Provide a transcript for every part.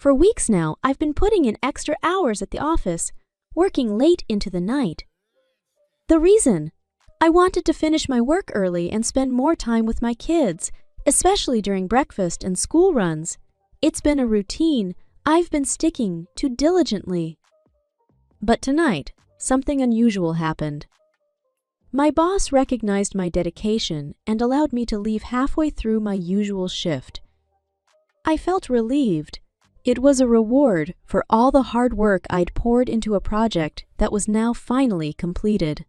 For weeks now, I've been putting in extra hours at the office, working late into the night. The reason? I wanted to finish my work early and spend more time with my kids, especially during breakfast and school runs. It's been a routine I've been sticking to diligently. But tonight, something unusual happened. My boss recognized my dedication and allowed me to leave halfway through my usual shift. I felt relieved. It was a reward for all the hard work I'd poured into a project that was now finally completed.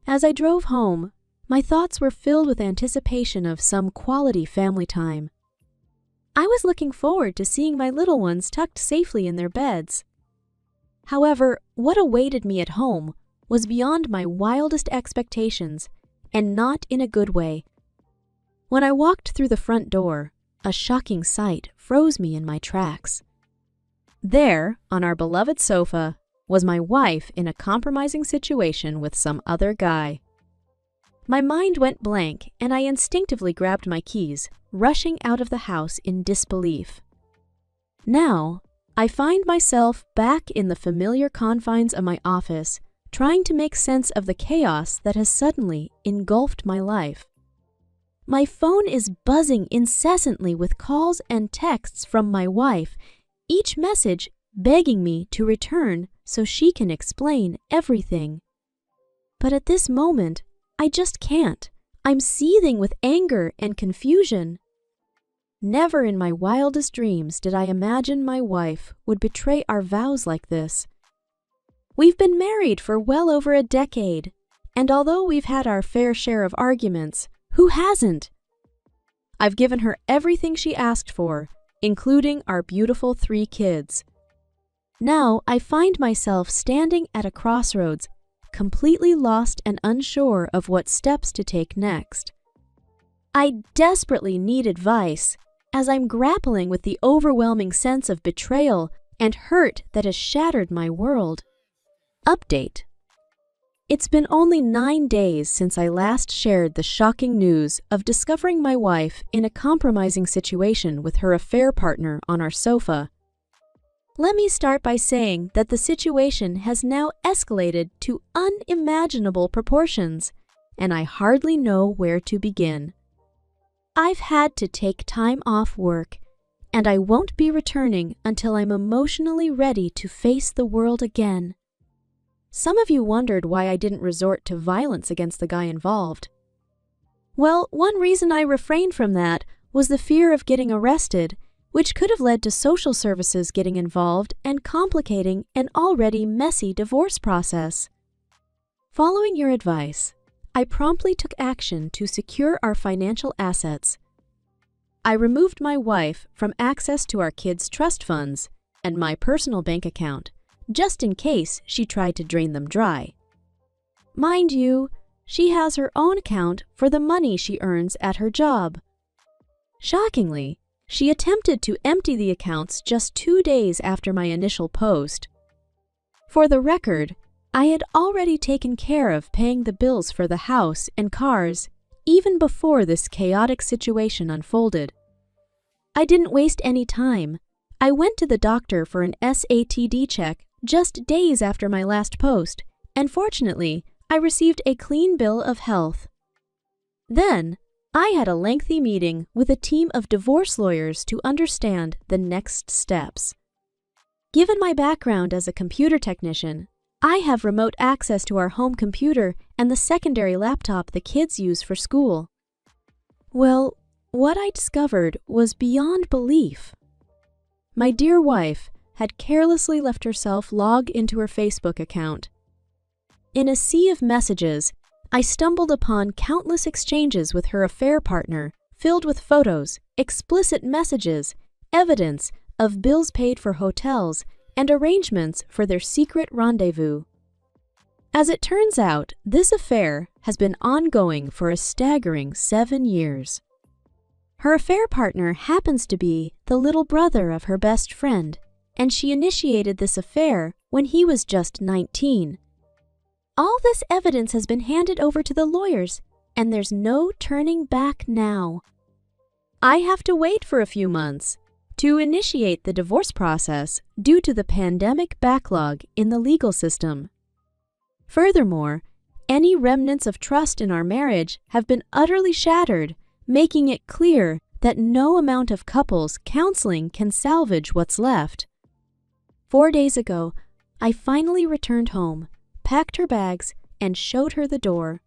As I drove home, my thoughts were filled with anticipation of some quality family time. I was looking forward to seeing my little ones tucked safely in their beds. However, what awaited me at home was beyond my wildest expectations, and not in a good way. When I walked through the front door, a shocking sight froze me in my tracks. There, on our beloved sofa, was my wife in a compromising situation with some other guy. My mind went blank, and I instinctively grabbed my keys, rushing out of the house in disbelief. Now, I find myself back in the familiar confines of my office, trying to make sense of the chaos that has suddenly engulfed my life. My phone is buzzing incessantly with calls and texts from my wife, each message begging me to return so she can explain everything. But at this moment, I just can't. I'm seething with anger and confusion. Never in my wildest dreams did I imagine my wife would betray our vows like this. We've been married for well over a decade, and although we've had our fair share of arguments, who hasn't? I've given her everything she asked for, including our beautiful 3 kids. Now I find myself standing at a crossroads, completely lost and unsure of what steps to take next. I desperately need advice, as I'm grappling with the overwhelming sense of betrayal and hurt that has shattered my world. Update. It's been only 9 days since I last shared the shocking news of discovering my wife in a compromising situation with her affair partner on our sofa. Let me start by saying that the situation has now escalated to unimaginable proportions, and I hardly know where to begin. I've had to take time off work, and I won't be returning until I'm emotionally ready to face the world again. Some of you wondered why I didn't resort to violence against the guy involved. Well, one reason I refrained from that was the fear of getting arrested, which could have led to social services getting involved and complicating an already messy divorce process. Following your advice, I promptly took action to secure our financial assets. I removed my wife from access to our kids' trust funds and my personal bank account, just in case she tried to drain them dry. Mind you, she has her own account for the money she earns at her job. Shockingly, she attempted to empty the accounts just 2 days after my initial post. For the record, I had already taken care of paying the bills for the house and cars even before this chaotic situation unfolded. I didn't waste any time. I went to the doctor for an SATD check just days after my last post, and fortunately, I received a clean bill of health. Then, I had a lengthy meeting with a team of divorce lawyers to understand the next steps. Given my background as a computer technician, I have remote access to our home computer and the secondary laptop the kids use for school. Well, what I discovered was beyond belief. My dear wife had carelessly left herself logged into her Facebook account. In a sea of messages, I stumbled upon countless exchanges with her affair partner, filled with photos, explicit messages, evidence of bills paid for hotels, and arrangements for their secret rendezvous. As it turns out, this affair has been ongoing for a staggering 7 years. Her affair partner happens to be the little brother of her best friend, and she initiated this affair when he was just 19. All this evidence has been handed over to the lawyers, and there's no turning back now. I have to wait for a few months, to initiate the divorce process due to the pandemic backlog in the legal system. Furthermore, any remnants of trust in our marriage have been utterly shattered, making it clear that no amount of couples counseling can salvage what's left. 4 days ago, I finally returned home, packed her bags, and showed her the door.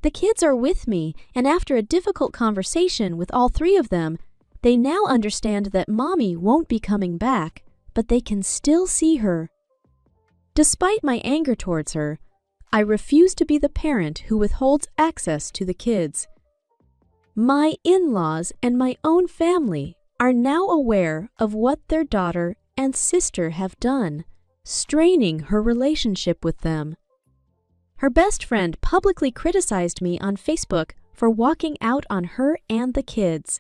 The kids are with me, and after a difficult conversation with all 3 of them, they now understand that Mommy won't be coming back, but they can still see her. Despite my anger towards her, I refuse to be the parent who withholds access to the kids. My in-laws and my own family are now aware of what their daughter and sister have done, straining her relationship with them. Her best friend publicly criticized me on Facebook for walking out on her and the kids.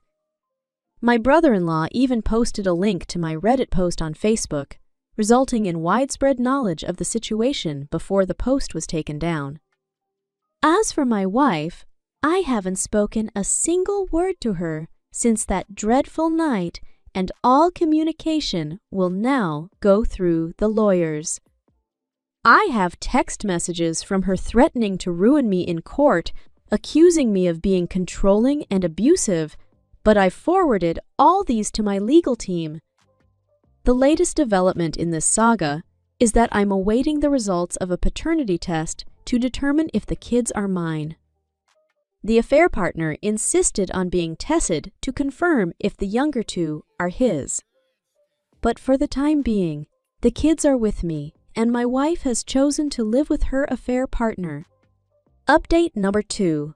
My brother-in-law even posted a link to my Reddit post on Facebook, resulting in widespread knowledge of the situation before the post was taken down. As for my wife, I haven't spoken a single word to her since that dreadful night, and all communication will now go through the lawyers. I have text messages from her threatening to ruin me in court, accusing me of being controlling and abusive, but I forwarded all these to my legal team. The latest development in this saga is that I'm awaiting the results of a paternity test to determine if the kids are mine. The affair partner insisted on being tested to confirm if the younger 2 are his. But for the time being, the kids are with me, and my wife has chosen to live with her affair partner. Update number 2.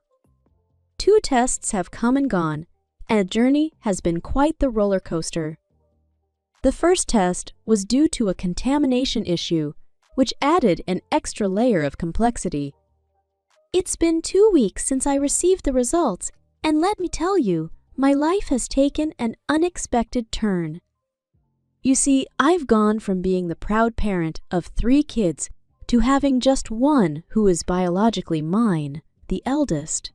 2 tests have come and gone, and the journey has been quite the roller coaster. The first test was due to a contamination issue, which added an extra layer of complexity. It's been 2 weeks since I received the results, and let me tell you, my life has taken an unexpected turn. You see, I've gone from being the proud parent of 3 kids to having just one who is biologically mine, the eldest.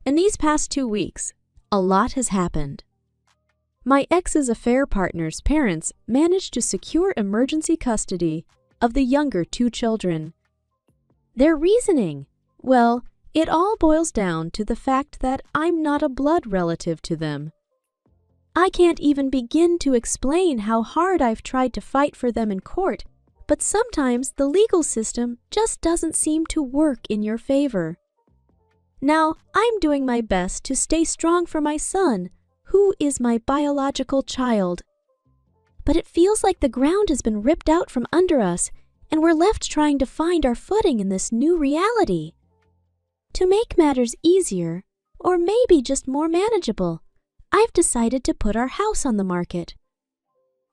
In these past 2 weeks, a lot has happened. My ex's affair partner's parents managed to secure emergency custody of the younger 2 children. Their reasoning? Well, it all boils down to the fact that I'm not a blood relative to them. I can't even begin to explain how hard I've tried to fight for them in court, but sometimes the legal system just doesn't seem to work in your favor. Now, I'm doing my best to stay strong for my son, who is my biological child. But it feels like the ground has been ripped out from under us, and we're left trying to find our footing in this new reality. To make matters easier, or maybe just more manageable, I've decided to put our house on the market.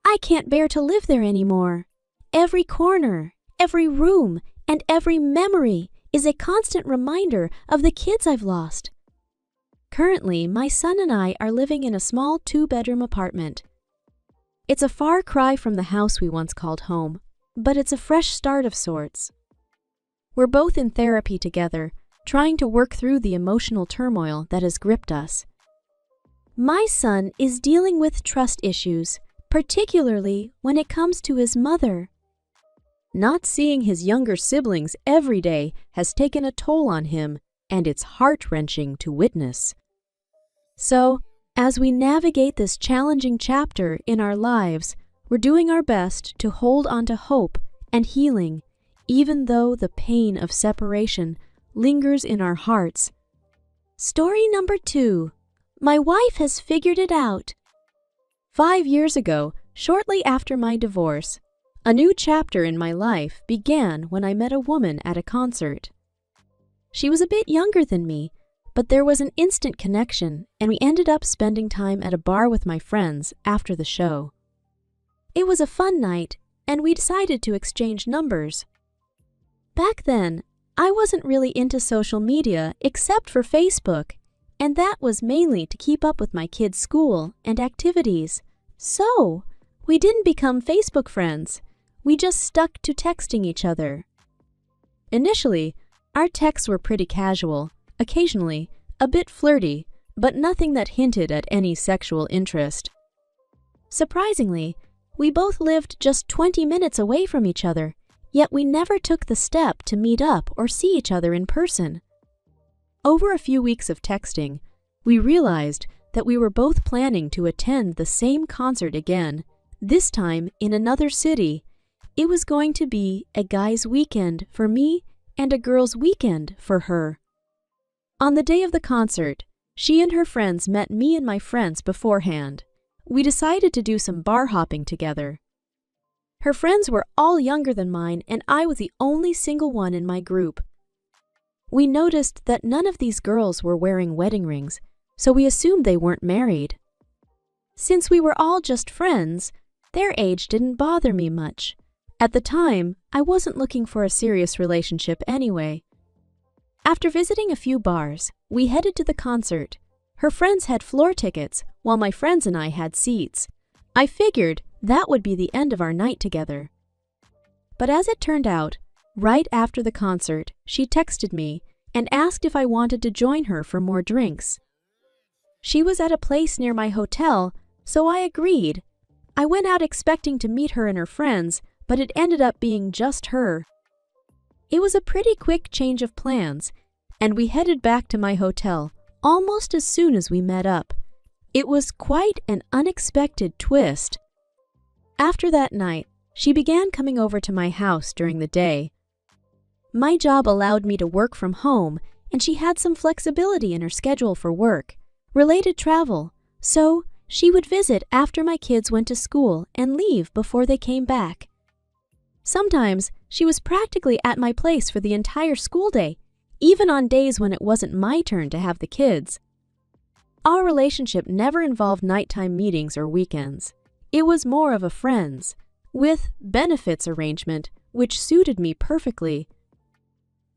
I can't bear to live there anymore. Every corner, every room, and every memory is a constant reminder of the kids I've lost. Currently, my son and I are living in a small 2-bedroom apartment. It's a far cry from the house we once called home, but it's a fresh start of sorts. We're both in therapy together, trying to work through the emotional turmoil that has gripped us. My son is dealing with trust issues, particularly when it comes to his mother. Not seeing his younger siblings every day has taken a toll on him, and it's heart-wrenching to witness. So, as we navigate this challenging chapter in our lives, we're doing our best to hold on to hope and healing, even though the pain of separation lingers in our hearts. Story number 2. My wife has figured it out. 5 years ago, shortly after my divorce, a new chapter in my life began when I met a woman at a concert. She was a bit younger than me, but there was an instant connection, and we ended up spending time at a bar with my friends after the show. It was a fun night, and we decided to exchange numbers. Back then, I wasn't really into social media except for Facebook, and that was mainly to keep up with my kids' school and activities. So, we didn't become Facebook friends. We just stuck to texting each other. Initially, our texts were pretty casual, occasionally a bit flirty, but nothing that hinted at any sexual interest. Surprisingly, we both lived just 20 minutes away from each other, yet we never took the step to meet up or see each other in person. Over a few weeks of texting, we realized that we were both planning to attend the same concert again, this time in another city. It was going to be a guy's weekend for me and a girl's weekend for her. On the day of the concert, she and her friends met me and my friends beforehand. We decided to do some bar hopping together. Her friends were all younger than mine, and I was the only single one in my group. We noticed that none of these girls were wearing wedding rings, so we assumed they weren't married. Since we were all just friends, their age didn't bother me much. At the time, I wasn't looking for a serious relationship anyway. After visiting a few bars, we headed to the concert. Her friends had floor tickets, while my friends and I had seats. I figured that would be the end of our night together. But as it turned out, right after the concert, she texted me and asked if I wanted to join her for more drinks. She was at a place near my hotel, so I agreed. I went out expecting to meet her and her friends, but it ended up being just her. It was a pretty quick change of plans, and we headed back to my hotel almost as soon as we met up. It was quite an unexpected twist. After that night, she began coming over to my house during the day. My job allowed me to work from home, and she had some flexibility in her schedule for work, related travel, so she would visit after my kids went to school and leave before they came back. Sometimes she was practically at my place for the entire school day, even on days when it wasn't my turn to have the kids. Our relationship never involved nighttime meetings or weekends. It was more of a friends, with benefits arrangement, which suited me perfectly.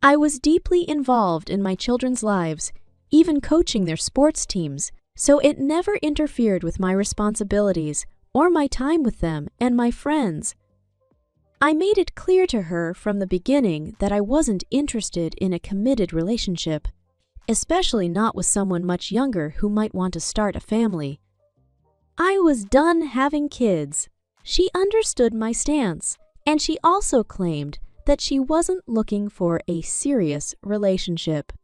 I was deeply involved in my children's lives, even coaching their sports teams, so it never interfered with my responsibilities or my time with them and my friends. I made it clear to her from the beginning that I wasn't interested in a committed relationship, especially not with someone much younger who might want to start a family. I was done having kids. She understood my stance, and she also claimed that she wasn't looking for a serious relationship.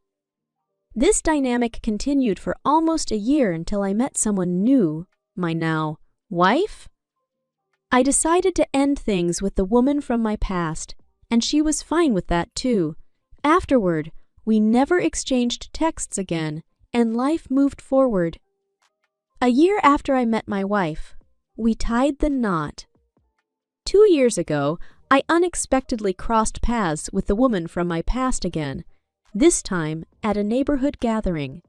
This dynamic continued for almost a year until I met someone new, my now wife. I decided to end things with the woman from my past, and she was fine with that too. Afterward, we never exchanged texts again, and life moved forward. A year after I met my wife, we tied the knot. 2 years ago, I unexpectedly crossed paths with the woman from my past again, this time at a neighborhood gathering.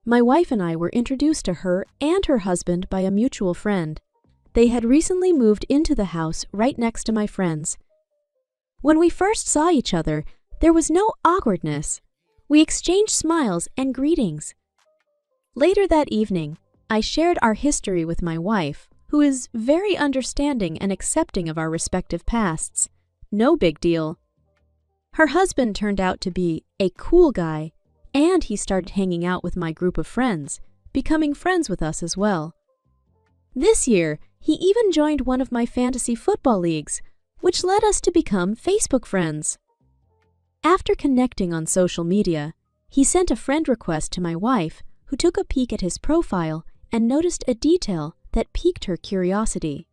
My wife and I were introduced to her and her husband by a mutual friend. They had recently moved into the house right next to my friends. When we first saw each other, there was no awkwardness. We exchanged smiles and greetings. Later that evening, I shared our history with my wife, who is very understanding and accepting of our respective pasts. No big deal. Her husband turned out to be a cool guy, and he started hanging out with my group of friends, becoming friends with us as well. This year, he even joined one of my fantasy football leagues, which led us to become Facebook friends. After connecting on social media, he sent a friend request to my wife, who took a peek at his profile and noticed a detail that piqued her curiosity.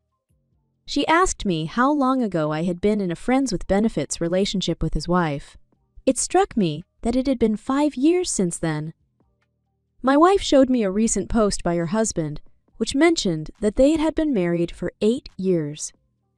She asked me how long ago I had been in a friends with benefits relationship with his wife. It struck me that it had been 5 years since then. My wife showed me a recent post by her husband, which mentioned that they had been married for 8 years.